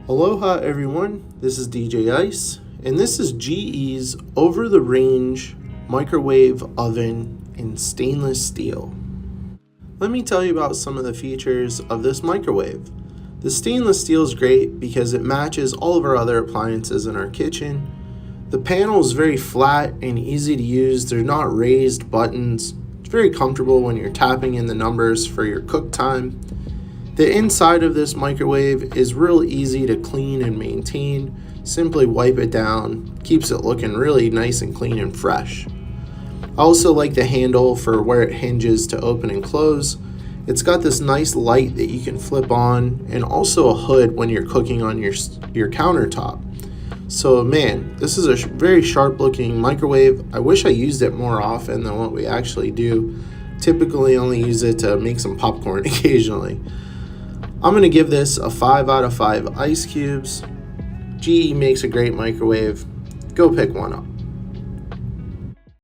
Aloha everyone, this is DJ Ice, and this is GE's over-the-range microwave oven in stainless steel. Let me tell you about some of the features of this microwave. The stainless steel is great because it matches all of our other appliances in our kitchen. The panel is very flat and easy to use. They're not raised buttons. It's very comfortable when you're tapping in the numbers for your cook time. The inside of this microwave is real easy to clean and maintain. Simply wipe it down, keeps it looking really nice and clean and fresh. I also like the handle for where it hinges to open and close. It's got this nice light that you can flip on, and also a hood when you're cooking on your countertop. So man, this is a very sharp looking microwave. I wish I used it more often than what we actually do. Typically only use it to make some popcorn occasionally. I'm going to give this a 5 out of 5 ice cubes. GE makes a great microwave. Go pick one up.